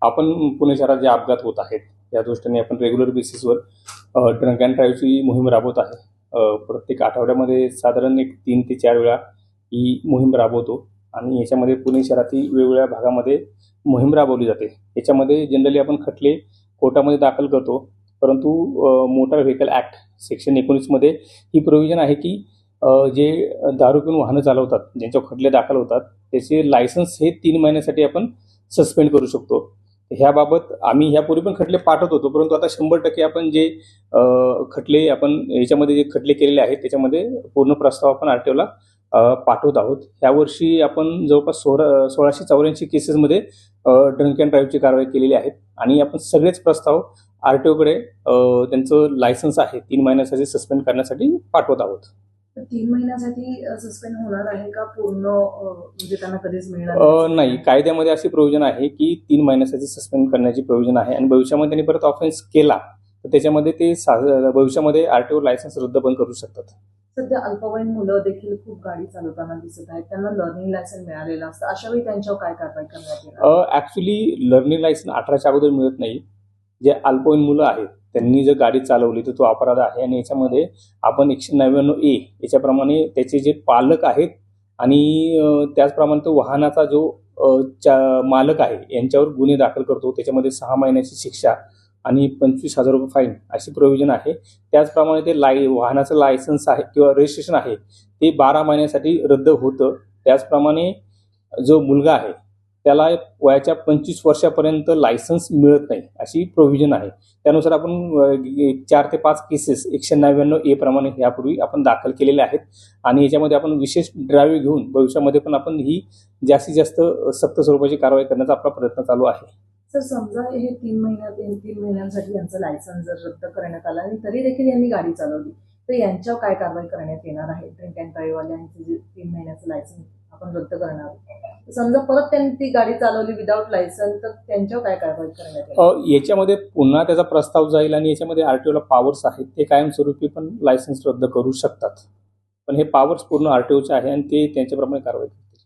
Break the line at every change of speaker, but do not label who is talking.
आपण पुणे शहरात जे अपघात होत आहेत या दृष्टीने आपण रेग्युलर बेसिसवर ड्रंक अँड ड्राईव्हची मोहीम राबवत आहे. प्रत्येक आठवड्यामध्ये साधारण एक 3 ते 4 वेळा ही मोहीम राबवतो आणि याच्यामध्ये पुणे शहरातील वेगवेगळ्या भागामध्ये मोहीम राबवली जाते. याच्यामध्ये जनरली आपण खटले कोर्टामध्ये दाखल करतो, परंतु मोटार व्हेकल ॲक्ट सेक्शन 19 मध्ये ही प्रोव्हिजन आहे की जे दारू पिऊन वाहनं चालवतात, ज्यांच्यावर खटले दाखल होतात, त्याचे लायसन्स हे 3 महिन्यासाठी आपण सस्पेंड करू शकतो. ह्याबाबत आम्ही ह्यापूर्वी पण खटले पाठवत होतो, परंतु आता 100% आपण जे खटले आपण याच्यामध्ये जे खटले केलेले आहेत त्याच्यामध्ये पूर्ण प्रस्ताव आपण आरटीओला पाठवत आहोत. यावर्षी आपण जवळपास 1684 केसेसमध्ये ड्रंक अँड ड्राईव्हची कारवाई केलेली आहे आणि आपण सगळेच प्रस्ताव आरटीओकडे त्यांचं लायसन्स आहे 3 महिन्यासाठी सस्पेंड करण्यासाठी पाठवत आहोत.
3 महिन्यासाठी सस्पेंड होणार आहे का पूर्ण, म्हणजे त्यांना कधीच मिळणार
नाही. कायद्यामध्ये अशी प्रोव्हिजन आहे की 3 महिन्यासाठी सस्पेंड करण्याची प्रोव्हिजन आहे आणि भविष्यामध्ये त्यांनी परत ऑफेन्स केला तर त्याच्यामध्ये ते भविष्यामध्ये आरटीओ लायसन्स रद्द पण करू शकतात.
सध्या अल्पवयीन मुलं देखील खूप गाडी चालवताना दिसत आहेत, त्यांना लर्निंग लायसन मिळालेलं असतं, अशा वेळी त्यांच्यावर काय कारवाई करण्यात येणार?
ऍक्च्युली लर्निंग लायसन 18च्या अगोदर मिळत नाही. जे अल्पवयीन मुलं आहेत त्यांनी जर गाडी चालवली तर तो अपराध आहे आणि याच्यामध्ये आपण 199A याच्याप्रमाणे त्याचे जे पालक आहेत आणि त्याचप्रमाणे तो वाहनाचा जो मालक आहे यांच्यावर गुन्हे दाखल करतो. त्याच्यामध्ये 6 महिन्याची शिक्षा आणि 25,000 रुपये फाईन अशी प्रोव्हिजन आहे. त्याचप्रमाणे ते वाहनाचं लायसन्स आहे किंवा रजिस्ट्रेशन आहे ते 12 महिन्यासाठी रद्द होतं. त्याचप्रमाणे जो मुलगा आहे त्याला वयाच्या 25 वर्षापर्यंत लायसन्स मिळत नाही अशी प्रोव्हिजन आहे. त्यानुसार आपण 4 ते 5 केसेस 199A प्रमाणे यापूर्वी आपण दाखल केलेले आहेत आणि याच्यामध्ये आपण विशेष ड्राईव्ह घेऊन भविष्यामध्ये पण आपण ही जास्तीत जास्त सक्त स्वरूपाची कारवाई करण्याचा आपला प्रयत्न चालू आहे.
सर, समजा हे 3 महिन्यांसाठी यांचं लायसन्स जर रद्द करण्यात आलं आणि तरी देखील यांनी गाडी चालवली तर यांच्यावर काय कारवाई करण्यात येणार आहे? ड्रिंक अँड ड्राईव्ह वाल्यांचे जे 3 महिन्याचं लायसन्स आपण रद्द करणार, समजा परत त्यांनी ती गाडी चालवली विदाऊट लायसन्स तर त्यांच्यावर काय कारवाई करण्यात येईल?
याच्यामध्ये पुन्हा त्याचा प्रस्ताव जाईल आणि याच्यामध्ये आरटीओला पॉवर्स आहेत, ते कायमस्वरूपी पण लायसन्स रद्द करू शकतात. पण हे पॉवर्स पूर्ण आरटीओचे आहे आणि ते त्यांच्याप्रमाणे कारवाई करतील.